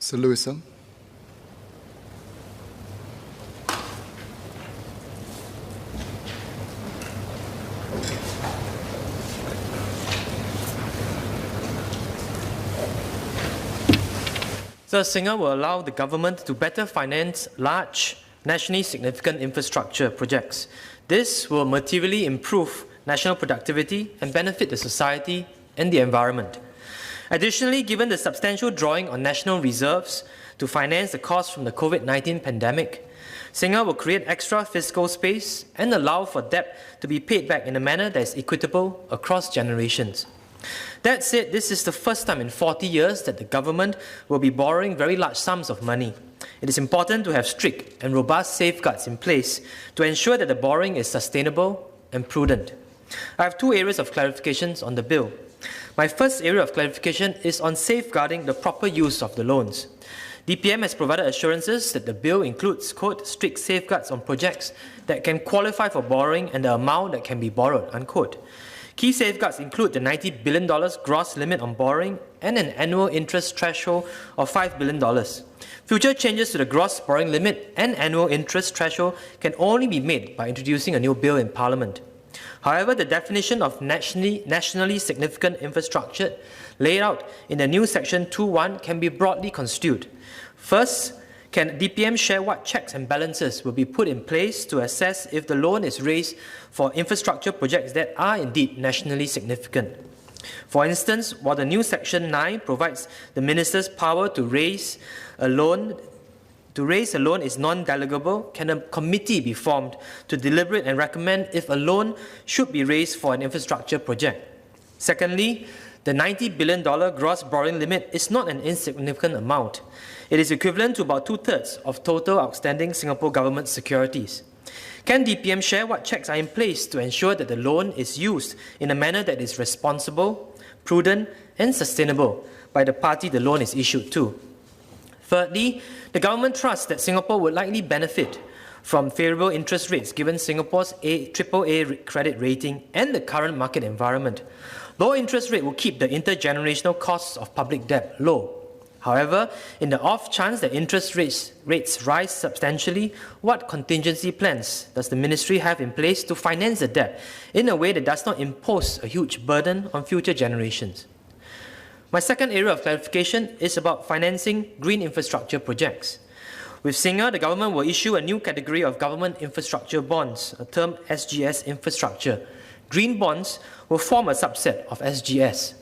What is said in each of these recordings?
Mr. Lewison. So Singa will allow the government to better finance large, nationally significant infrastructure projects. This will materially improve national productivity and benefit the society and the environment. Additionally, given the substantial drawing on national reserves to finance the costs from the COVID-19 pandemic, Singa will create extra fiscal space and allow for debt to be paid back in a manner that is equitable across generations. That said, this is the first time in 40 years that the government will be borrowing very large sums of money. It is important to have strict and robust safeguards in place to ensure that the borrowing is sustainable and prudent. I have two areas of clarifications on the bill. My first area of clarification is on safeguarding the proper use of the loans. DPM has provided assurances that the bill includes, quote, strict safeguards on projects that can qualify for borrowing and the amount that can be borrowed, unquote. Key safeguards include the $90 billion gross limit on borrowing and an annual interest threshold of $5 billion. Future changes to the gross borrowing limit and annual interest threshold can only be made by introducing a new bill in Parliament. However, the definition of nationally significant infrastructure laid out in the new Section 2.1 can be broadly construed. First, can DPM share what checks and balances will be put in place to assess if the loan is raised for infrastructure projects that are indeed nationally significant? For instance, while the new Section 9 provides the Minister's power to raise a loan is non-delegable, can a committee be formed to deliberate and recommend if a loan should be raised for an infrastructure project? Secondly, the $90 billion gross borrowing limit is not an insignificant amount. It is equivalent to about 2/3 of total outstanding Singapore government securities. Can DPM share what checks are in place to ensure that the loan is used in a manner that is responsible, prudent, and sustainable by the party the loan is issued to? Thirdly, the government trusts that Singapore would likely benefit from favourable interest rates given Singapore's AAA credit rating and the current market environment. Low interest rate will keep the intergenerational costs of public debt low. However, in the off chance that interest rates rise substantially, what contingency plans does the ministry have in place to finance the debt in a way that does not impose a huge burden on future generations? My second area of clarification is about financing green infrastructure projects. With Singa, the government will issue a new category of government infrastructure bonds, termed SGS infrastructure. Green bonds will form a subset of SGS.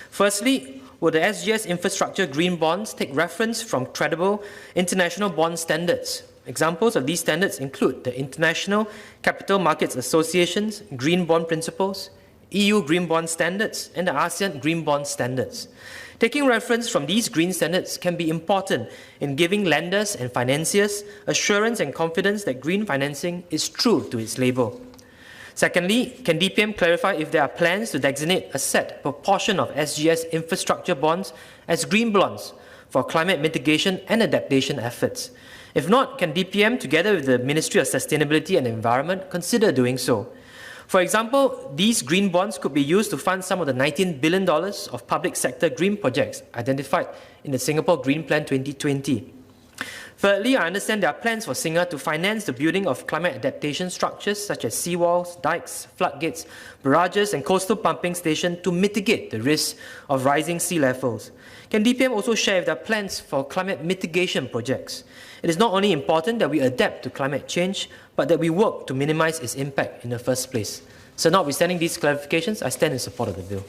Firstly, will the SGS infrastructure green bonds take reference from credible international bond standards? Examples of these standards include the International Capital Markets Association's Green Bond Principles, EU Green Bond Standards, and the ASEAN Green Bond Standards. Taking reference from these green standards can be important in giving lenders and financiers assurance and confidence that green financing is true to its label. Secondly, can DPM clarify if there are plans to designate a set proportion of SGS infrastructure bonds as green bonds for climate mitigation and adaptation efforts? If not, can DPM, together with the Ministry of Sustainability and Environment, consider doing so? For example, these green bonds could be used to fund some of the $19 billion of public sector green projects identified in the Singapore Green Plan 2020. Thirdly, I understand there are plans for Singa to finance the building of climate adaptation structures such as seawalls, dikes, floodgates, barrages and coastal pumping stations to mitigate the risk of rising sea levels. Can DPM also share if there are plans for climate mitigation projects? It is not only important that we adapt to climate change, but that we work to minimize its impact in the first place. So notwithstanding these clarifications, I stand in support of the bill.